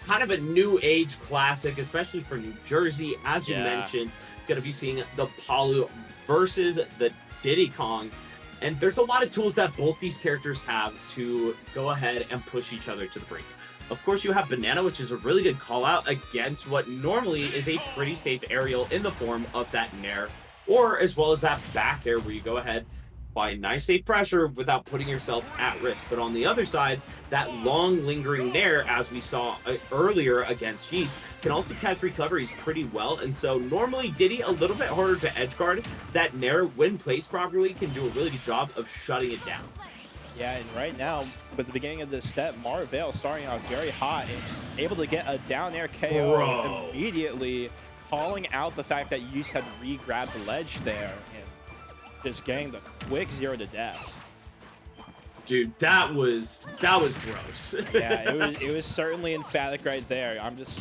kind of a new age classic, especially for New Jersey. As you mentioned, going to be seeing the Palu versus the Diddy Kong. And there's a lot of tools that both these characters have to go ahead and push each other to the brink. Of course, you have Banana, which is a really good call out against what normally is a pretty safe aerial in the form of that Nair, or as well as that back air where you go ahead by nice safe pressure without putting yourself at risk. But on the other side, that long lingering Nair, as we saw earlier against Haze, can also catch recoveries pretty well. And so normally Diddy a little bit harder to edge guard. That Nair, when placed properly, can do a really good job of shutting it down. Yeah, and right now, with the beginning of this step, Marvale starting out very hot and able to get a down air KO immediately, calling out the fact that Haze had re-grabbed the ledge there. Just getting the quick 0 to death. Dude, that was gross. Yeah, it was certainly emphatic right there. I'm just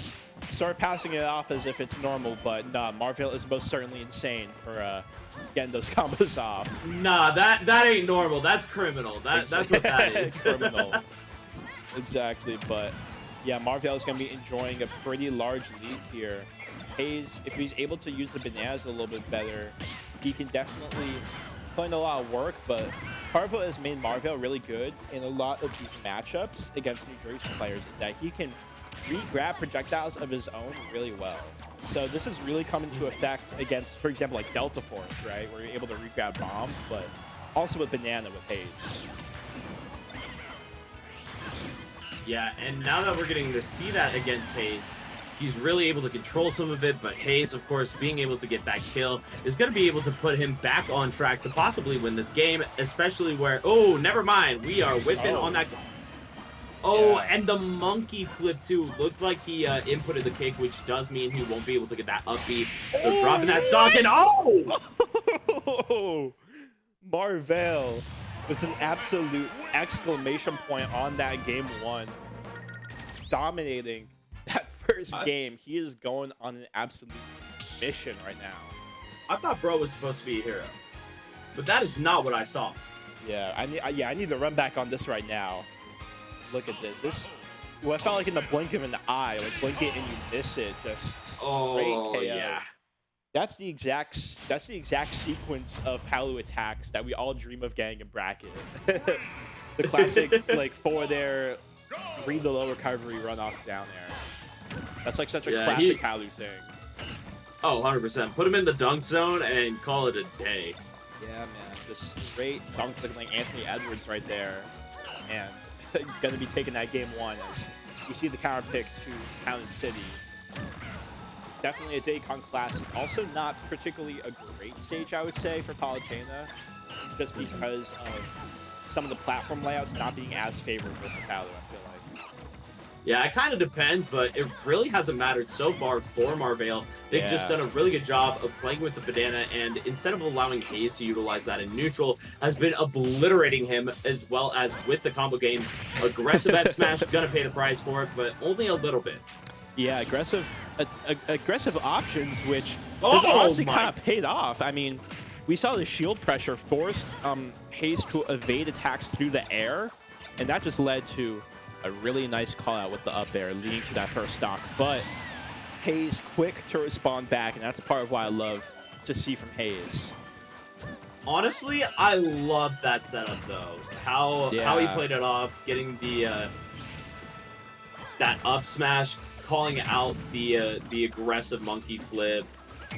sort of passing it off as if it's normal, but nah, Marvale is most certainly insane for getting those combos off. Nah, that ain't normal. That's criminal. That's what that is. Criminal. Exactly, but yeah, Marvale is going to be enjoying a pretty large lead here. Haze, if he's able to use the bananas a little bit better, he can definitely put in a lot of work, but part of what has made Marvale really good in a lot of these matchups against New Jersey players is that he can re-grab projectiles of his own really well. So this has really come into effect against, for example, like Delta Force, right? Where you're able to re-grab bomb, but also with Banana with Haze. Yeah, and now that we're getting to see that against Haze, he's really able to control some of it, but Haze, of course, being able to get that kill is going to be able to put him back on track to possibly win this game, especially where, oh, never mind, we are whipping on that. Oh, yeah. And the monkey flip, too. Looked like he inputted the kick, which does mean he won't be able to get that upbeat. So dropping that stock and, oh! Marvale with an absolute exclamation point on that game 1. Dominating that first game. He is going on an absolute mission right now. I thought bro was supposed to be a hero, but that is not what I saw. Yeah, I need to run back on this right now. Look at this. What felt like in the blink of an eye, like blink it and you miss it, just straight KO. Yeah. That's the exact sequence of Palu attacks that we all dream of getting in bracket. The classic like forward air, read the low recovery, run off down air. That's like such a classic Palu thing. Oh, 100%. Put him in the dunk zone and call it a day. Yeah, man. Just straight dunks looking like Anthony Edwards right there. And going to be taking that game 1 as you see the counter pick to Town City. Definitely a Daycon classic. Also not particularly a great stage, I would say, for Palutena, just because of some of the platform layouts not being as favorable for Palu, I feel like. Yeah, it kind of depends, but it really hasn't mattered so far for Marvale. They've just done a really good job of playing with the banana, and instead of allowing Haze to utilize that in neutral, has been obliterating him, as well as with the combo games. Aggressive F smash, gonna pay the price for it, but only a little bit. Yeah, aggressive options, which has honestly kind of paid off. I mean, we saw the shield pressure force Haze to evade attacks through the air, and that just led to a really nice call out with the up air, leading to that first stock. But Haze quick to respond back, and that's part of what I love to see from Haze. Honestly, I love that setup though. How he played it off, getting the that up smash, calling out the aggressive monkey flip.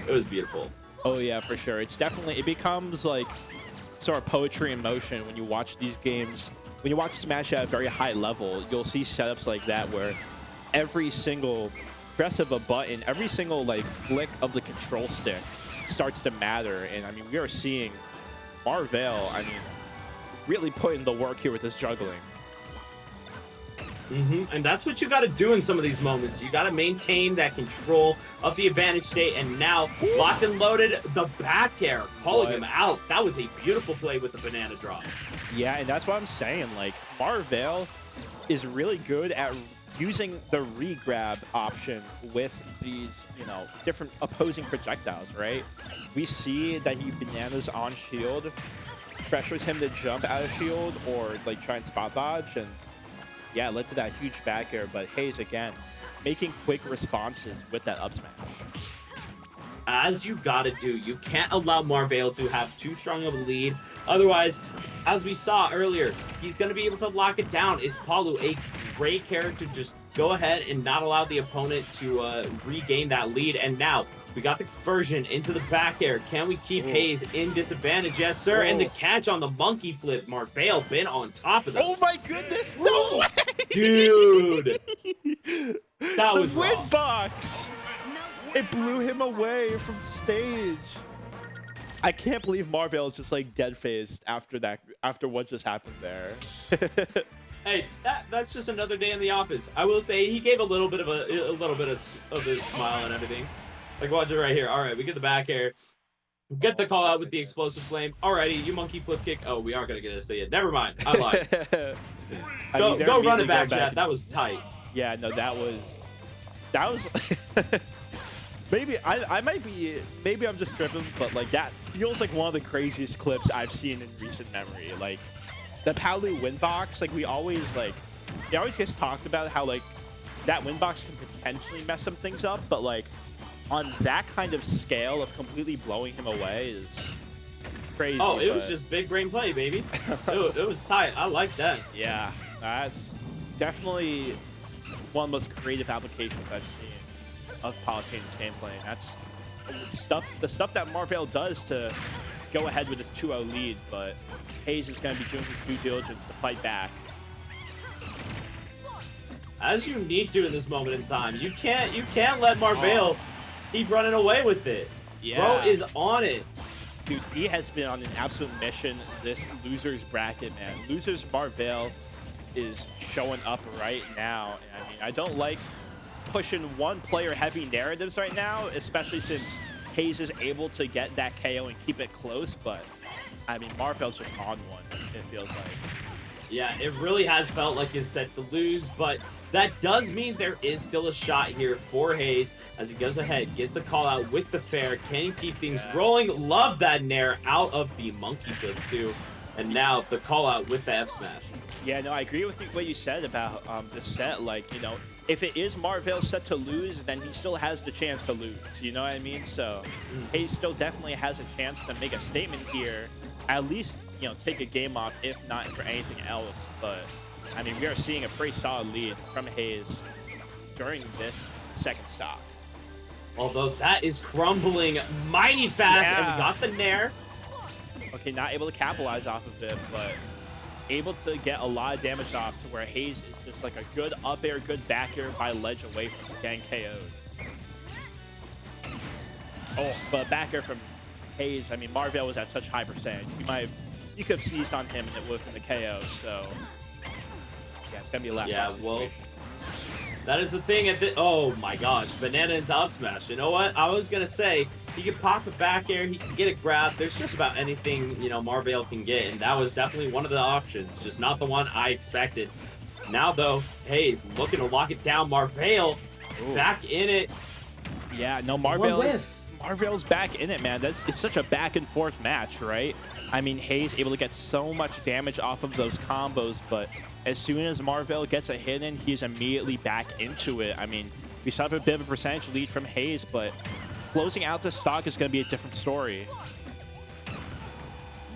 It was beautiful. Oh yeah, for sure. It's definitely, it becomes like sort of poetry in motion when you watch these games. When you watch Smash at a very high level, you'll see setups like that where every single press of a button, every single like flick of the control stick starts to matter. And I mean, we are seeing Marvale, I mean, really put in the work here with this juggling. And that's what you got to do in some of these moments. You got to maintain that control of the advantage state, and now locked and loaded, the back air, calling him out. That was a beautiful play with the banana drop. Yeah, and that's what I'm saying. Like, Marvale is really good at using the re-grab option with these, you know, different opposing projectiles, right? We see that he bananas on shield, pressures him to jump out of shield or like try and spot dodge, and yeah, led to that huge back air. But Haze, again, making quick responses with that up smash. As you gotta do. You can't allow Marvale to have too strong of a lead. Otherwise, as we saw earlier, he's gonna be able to lock it down. It's Palu, a great character. Just go ahead and not allow the opponent to regain that lead. And now we got the conversion into the back air. Can we keep Haze in disadvantage? Yes, sir. And the catch on the monkey flip. Marvale been on top of that. Oh my goodness! No way! Dude! That the was win wrong. box! It blew him away from stage. I can't believe Marvale is just like dead-faced after what just happened there. Hey, that's just another day in the office. I will say he gave a little bit of a smile and everything. Like, watch it right here. All right, we get the back air. Get the call out with the explosive flame. Alrighty, you monkey flip kick. Oh, we aren't gonna get to say it. Never mind. I lied. Go run it back, chat. That was tight. Yeah, no, that was maybe maybe I'm just tripping, but like that feels like one of the craziest clips I've seen in recent memory. Like the Palu win box, like we always just talked about how like that win box can potentially mess some things up, but like on that kind of scale of completely blowing him away is crazy. Oh, it was just big brain play, baby. it was tight. I like that. Yeah, that's definitely one of the most creative applications I've seen of Palutena's gameplay. That's the stuff that Marvale does to go ahead with this 2-0 lead, but Haze is going to be doing his due diligence to fight back. As you need to in this moment in time. You can't let Marvale keep running away with it. Yeah. Bro is on it. Dude, he has been on an absolute mission this losers bracket, man. Losers Marvale is showing up right now. And I mean, I don't like pushing one player heavy narratives right now, especially since Haze is able to get that KO and keep it close, but I mean, Marvale's just on one, it feels like. Yeah, it really has felt like he's set to lose, but that does mean there is still a shot here for Haze as he goes ahead, gets the call out with the fair, can keep things rolling. Love that nair out of the monkey flip too. And now the call out with the F smash. Yeah, no, I agree with what you said about the set. Like, you know, if it is Marvale set to lose, then he still has the chance to lose. You know what I mean? So Haze still definitely has a chance to make a statement here. At least, you know, take a game off, if not for anything else. But I mean, we are seeing a pretty solid lead from Haze during this second stock. Although that is crumbling mighty fast, and we got the nair. Okay, not able to capitalize off of it, but able to get a lot of damage off to where Haze is just like a good up air, good back air by ledge away from getting KO'd. Oh, but back air from Haze, I mean, Marvale was at such high percentage. You could have seized on him and it would have been the KO, so yeah, it's gonna be a last time situation. That is the thing at the oh my gosh, banana into up smash. You know what? I was gonna say he can pop a back air, he can get it grabbed. There's just about anything, you know, Marvale can get, and that was definitely one of the options, just not the one I expected. Now though, Haze looking to lock it down. Marvale back in it. Yeah, no, Marvale's back in it, man. It's such a back and forth match, right? I mean, Haze able to get so much damage off of those combos, but as soon as Marvale gets a hit in, he's immediately back into it. I mean, we still have a bit of a percentage lead from Haze, but closing out the stock is going to be a different story.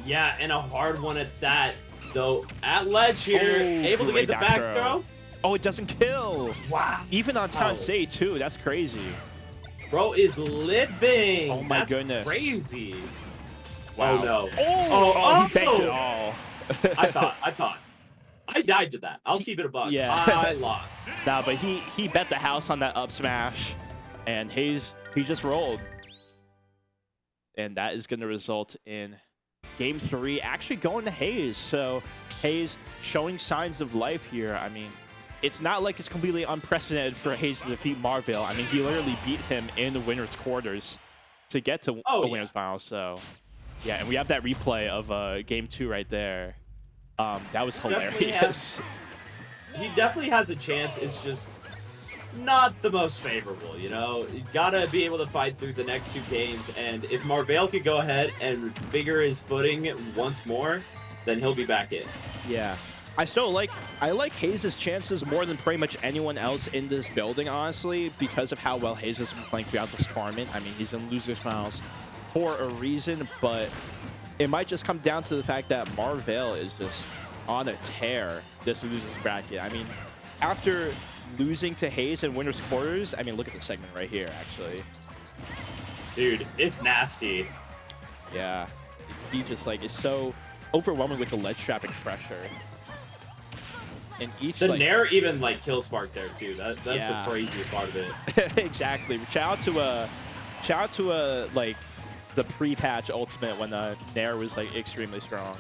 Yeah, and a hard one at that, though. At ledge here, able to get the back throw. Oh, it doesn't kill. Wow. Even on Tansei, too. That's crazy. Bro is living. Oh, my goodness. Crazy. Wow. Oh, no. Oh, he banked it all. I thought. I died to that. I'll keep it a buck. Yeah. I lost. Nah, but he bet the house on that up smash, and Haze, he just rolled. And that is going to result in Game 3 actually going to Haze. So Haze showing signs of life here. I mean, it's not like it's completely unprecedented for Haze to defeat Marvale. I mean, he literally beat him in the winner's quarters to get to the winner's finals. So, yeah, and we have that replay of Game 2 right there. That was hilarious. He definitely has a chance. It's just not the most favorable, you know? You gotta be able to fight through the next 2 games, and if Marvale could go ahead and figure his footing once more, then he'll be back in. Yeah. I like Haze's chances more than pretty much anyone else in this building, honestly, because of how well Haze has been playing throughout this tournament. I mean, he's in losers finals for a reason, but it might just come down to the fact that Marvale is just on a tear this losers bracket. I mean, after losing to Haze in winners quarters, I mean, look at the segment right here, actually. Dude, it's nasty. Yeah, he just like is so overwhelming with the ledge trapping pressure. And each the like, Nair even like kill spark there too. That's yeah. the crazy part of it. Exactly. Shout out to like the pre-patch ultimate when Nair was like extremely strong.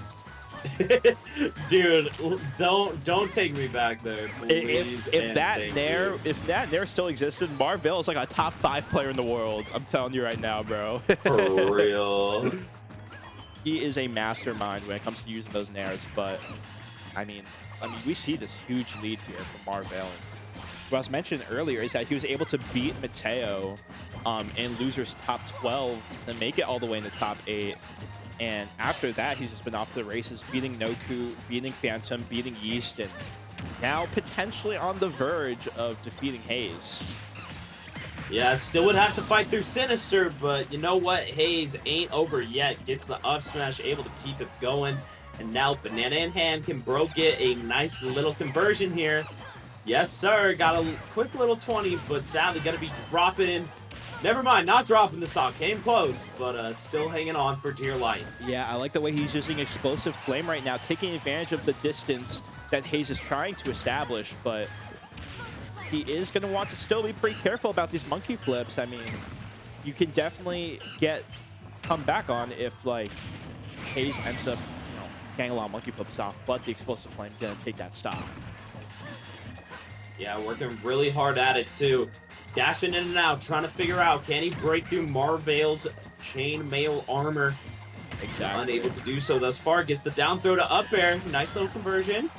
Dude, don't take me back there, please. If that Nair still existed, Marvale is like a top 5 player in the world. I'm telling you right now, bro. For real. He is a mastermind when it comes to using those Nairs, but I mean, we see this huge lead here from Marvale. What I was mentioning earlier is that he was able to beat Mateo in losers top 12 and make it all the way in the top 8. And after that, he's just been off to the races, beating Noku, beating Phantom, beating Yeast, and now potentially on the verge of defeating Haze. Yeah, still would have to fight through Sinister, but you know what? Haze ain't over yet. Gets the up smash, able to keep it going. And now Banana in hand can bro get a nice little conversion here. Yes, sir. Got a quick little 20, but sadly going to be dropping. Never mind, not dropping the stock. Came close, but still hanging on for dear life. Yeah, I like the way he's using Explosive Flame right now, taking advantage of the distance that Haze is trying to establish, but he is going to want to still be pretty careful about these monkey flips. I mean, you can definitely come back on if, like, Haze ends up, getting a lot of monkey flips off, but the Explosive Flame going to take that stock. Yeah, working really hard at it, too. Dashing in and out, trying to figure out, can he break through Marvale's chainmail armor? Exactly. Unable to do so thus far. Gets the down throw to up air. Nice little conversion.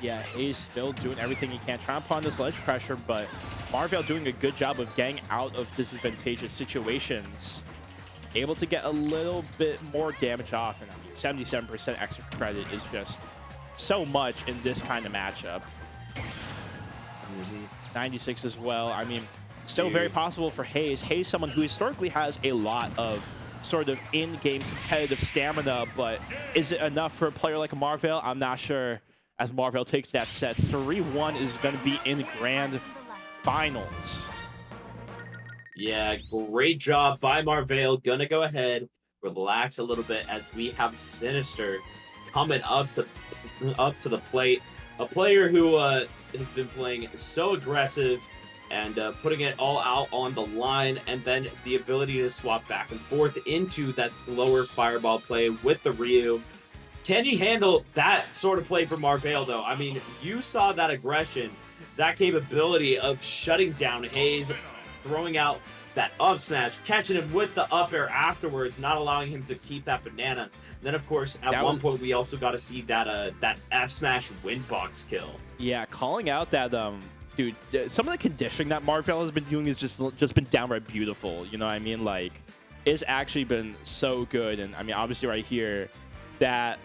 Yeah, Haze still doing everything he can, trying to put on this ledge pressure, but Marvale doing a good job of getting out of disadvantageous situations. Able to get a little bit more damage off, and 77% extra credit is just so much in this kind of matchup. 96 as well. I mean, still very possible for Haze. Haze, someone who historically has a lot of sort of in-game competitive stamina, but is it enough for a player like Marvale? I'm not sure. As Marvale takes that set, 3-1 is going to be in the grand finals. Yeah, great job by Marvale. Gonna go ahead, relax a little bit as we have Sinister coming up to the plate. A player who has been playing so aggressive and putting it all out on the line, and then the ability to swap back and forth into that slower fireball play with the Ryu. Can he handle that sort of play from Marvale, though? I mean, you saw that aggression, that capability of shutting down Haze, throwing out that up smash, catching him with the up air afterwards, not allowing him to keep that banana. And then, of course, at one point, we also got to see that that F smash windbox kill. Yeah, calling out that dude, some of the conditioning that Marvale has been doing is just been downright beautiful. You know what I mean? Like, it's actually been so good. And I mean, obviously, right here, that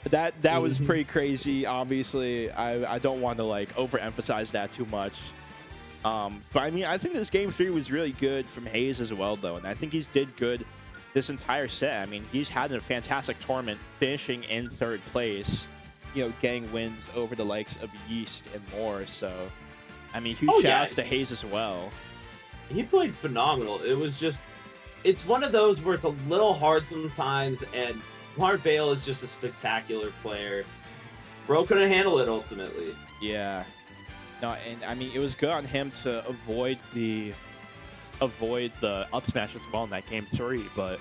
that was pretty crazy. Obviously, I don't want to like overemphasize that too much. But I mean, I think this game 3 was really good from Haze as well, though, and I think he's did good this entire set. I mean, he's had a fantastic tournament, finishing in 3rd place, getting wins over the likes of Yeast and more. So, I mean, huge shouts to Haze as well. He played phenomenal. It was just, it's one of those where it's a little hard sometimes, and Marvale is just a spectacular player. Bro couldn't handle it ultimately. Yeah. No, and I mean, it was good on him to avoid the up smash as well in that game 3, but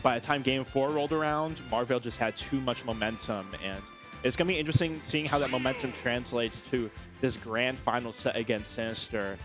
by the time game 4 rolled around, Marvale just had too much momentum, and it's gonna be interesting seeing how that momentum translates to this grand final set against Sinister.